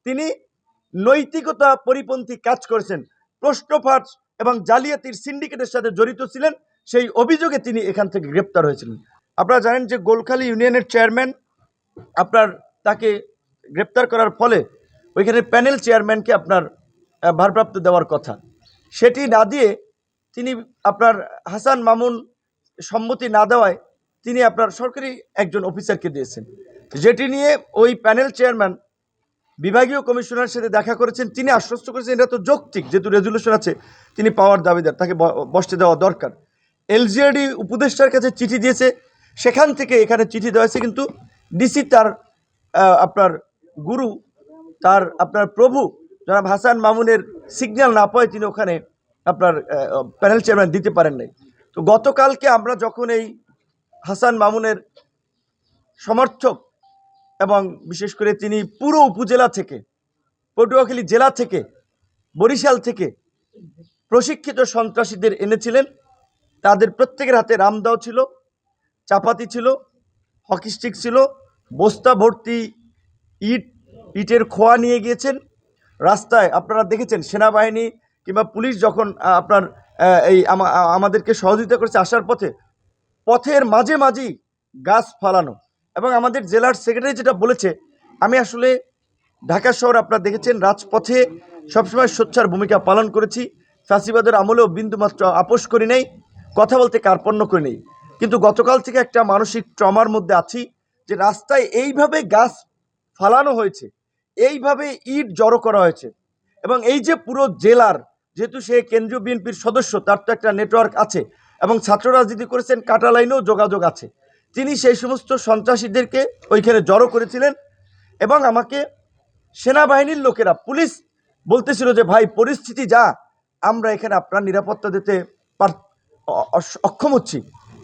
তিনি নৈতিকতা পরিপন্থী কাজ করেছেন, প্রশ্ন ফাঁস এবং জালিয়াতির সিন্ডিকেটের সাথে জড়িত ছিলেন, সেই অভিযোগে তিনি এখান থেকে গ্রেপ্তার হয়েছিলেন। আপনারা জানেন যে গোলখালী ইউনিয়নের চেয়ারম্যান আপনার তাকে গ্রেপ্তার করার ফলে ওইখানে প্যানেল চেয়ারম্যানকে আপনার ভারপ্রাপ্ত দেওয়ার কথা, সেটি না দিয়ে তিনি আপনার হাসান মামুন সম্মতি না দেওয়ায় তিনি আপনার সরকারি একজন অফিসারকে দিয়েছেন, যেটি নিয়ে ওই প্যানেল চেয়ারম্যান বিভাগীয় কমিশনারের সাথে দেখা করেছেন। তিনি আশ্বস্ত করেছেন এটা তো যৌক্তিক, যেহেতু রেজুলেশন আছে তিনি পাওয়ার দাবিদার, তাকে বসতে দেওয়া দরকার। এলজিআরডি উপদেষ্টার কাছে চিঠি দিয়েছে, সেখান থেকে এখানে চিঠি দেওয়া হয়েছে, কিন্তু ডিসি তার আপনার গুরু, তার আপনার প্রভু জনাব হাসান মামুনের সিগন্যাল না পায় তিনি ওখানে আপনার প্যানেল চেয়ারম্যান দিতে পারেন নাই। তো গতকালকে আমরা যখন এই হাসান মামুনের সমর্থক এবং বিশেষ করে তিনি পুরো উপজেলা থেকে, পটুয়াখালী জেলা থেকে, বরিশাল থেকে প্রশিক্ষিত সন্ত্রাসীদের এনেছিলেন, তাদের প্রত্যেকের হাতে রামদাও ছিল, চাপাতি ছিল, হকি স্টিক ছিল, বস্তা ভর্তি ইটের খোয়া নিয়ে গিয়েছেন। রাস্তায় আপনারা দেখেছেন সেনাবাহিনী কিংবা পুলিশ যখন আপনার আমাদেরকে সহযোগিতা করেছে আসার পথে, পথের মাঝে মাঝেই গাছ ফালানো। এবং আমাদের জেলার সেক্রেটারি যেটা বলেছে, আমি আসলে ঢাকা শহর আপনারা দেখেছেন রাজপথে সবসময় সোচ্চার ভূমিকা পালন করেছি, ফ্যাসিবাদের আমলেও বিন্দুমাত্র আপোষ করি নাই, কথা বলতে কার্পণ্য করি নেই, কিন্তু গতকাল থেকে একটা মানসিক ট্রমার মধ্যে আছি যে রাস্তায় এইভাবে গাছ ফালানো হয়েছে, এইভাবে ইট জড়ো করা হয়েছে, এবং এই যে পুরো জেলার, যেহেতু সে কেন্দ্রীয় বিএনপির সদস্য, তার তো একটা নেটওয়ার্ক আছে এবং ছাত্র রাজনীতি করেছেন, কাটা লাইনেও যোগাযোগ আছে, তিনি সেই সমস্ত সন্ত্রাসীদেরকে ওইখানে জড়ো করেছিলেন। এবং আমাকে সেনাবাহিনীর লোকেরা, পুলিশ বলতেছিল যে ভাই পরিস্থিতি যা, আমরা এখানে আপনার নিরাপত্তা দিতে অক্ষম হচ্ছি,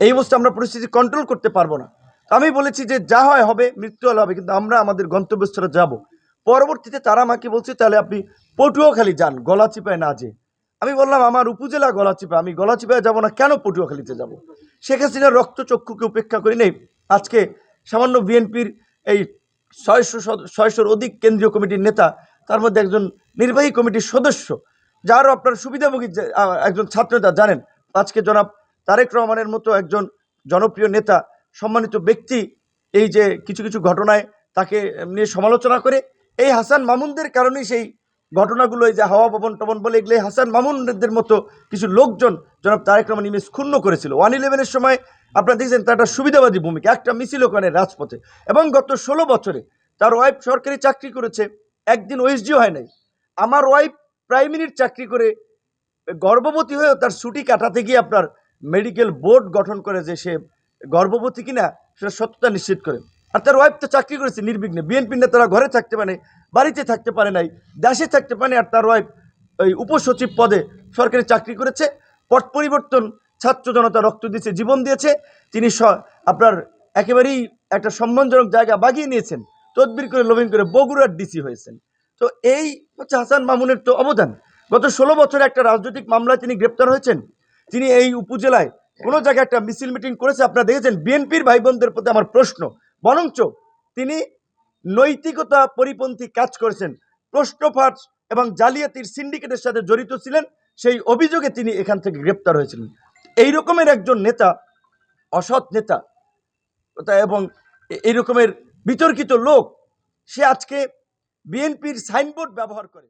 এই অবস্থা আমরা পরিস্থিতি কন্ট্রোল করতে পারবো না। আমি বলেছি যে যা হয় হবে, মৃত্যু হলে হবে, কিন্তু আমরা আমাদের গন্তব্যস্থলে যাব। পরবর্তীতে তারা আমাকে বলছে তাহলে আপনি পটুয়াখালী যান, গলাচিপায় না যে। আমি বললাম আমার উপজেলা গলাচিপা, আমি গলাচিপায় যাব না, কেন পটুয়াখালীতে যাব? শেখ হাসিনার রক্তচক্ষুকে উপেক্ষা করি নেই, আজকে সামান্য বিএনপির এই 600-র অধিক কেন্দ্রীয় কমিটির নেতা, তার মধ্যে একজন নির্বাহী কমিটির সদস্য, যারও আপনার সুবিধাভোগী একজন ছাত্রনেতা জানেন, আজকে জনাব তারেক রহমানের মতো একজন জনপ্রিয় নেতা, সম্মানিত ব্যক্তি, এই যে কিছু কিছু ঘটনায় তাকে নিয়ে সমালোচনা করে, এই হাসান মামুনদের কারণেই সেই ঘটনাগুলো, এই যে হাওয়া ভবন টবন বলে, এগুলো হাসান মামুনদের মতো কিছু লোকজন জনাব তারেক রহমান ইমেজ ক্ষুণ্ণ করেছিল। 111-এর সময় আপনারা দেখছেন তার একটা সুবিধাবাদী ভূমিকা, একটা মিছিল ওখানে রাজপথে, এবং গত 16 বছরে তার ওয়াইফ সরকারি চাকরি করেছে, একদিন ওএসডিও হয় নাই। আমার ওয়াইফ প্রাইম মিনিট চাকরি করে গর্ভবতী হয়েও তার ছুটি কাটাতে গিয়ে আপনার মেডিকেল বোর্ড গঠন করে যে সে গর্ভবতী কিনা সেটা সত্যতা নিশ্চিত করে। আর তার ওয়াইফ তো চাকরি করেছে নির্বিঘ্নে, বিএনপি নেতারা ঘরে থাকতে পারে, বাড়িতে থাকতে পারে নাই, দেশে থাকতে পারে, আর তার ওয়াইফ ওই উপসচিব পদে সরকারি চাকরি করেছে। পট পরিবর্তন, ছাত্র জনতা রক্ত দিয়েছে, জীবন দিয়েছে, তিনি আপনার একেবারেই একটা সম্মানজনক জায়গা বাগিয়ে নিয়েছেন, তদবির করে লবিং করে বগুড়ার ডিসি হয়েছেন। তো এই হচ্ছে হাসান মামুনের তো অবদান। গত 16 বছরে একটা রাজনৈতিক মামলায় তিনি গ্রেপ্তার হয়েছেন। তিনি এই উপজেলায় কোনো জায়গায় একটা মিছিল মিটিং করেছে, আপনারা দেখেছেন। বিএনপির ভাই বোনদের প্রতি আমার প্রশ্ন, বরঞ্চ তিনি নৈতিকতা পরিপন্থী কাজ করেছেন, প্রশ্ন ফাঁস এবং জালিয়াতির সিন্ডিকেটের সাথে জড়িত ছিলেন, সেই অভিযোগে তিনি এখান থেকে গ্রেপ্তার হয়েছিলেন। এই রকমের একজন নেতা, অসৎ নেতা এবং এই রকমের বিতর্কিত লোক, সে আজকে বিএনপির সাইনবোর্ড ব্যবহার করে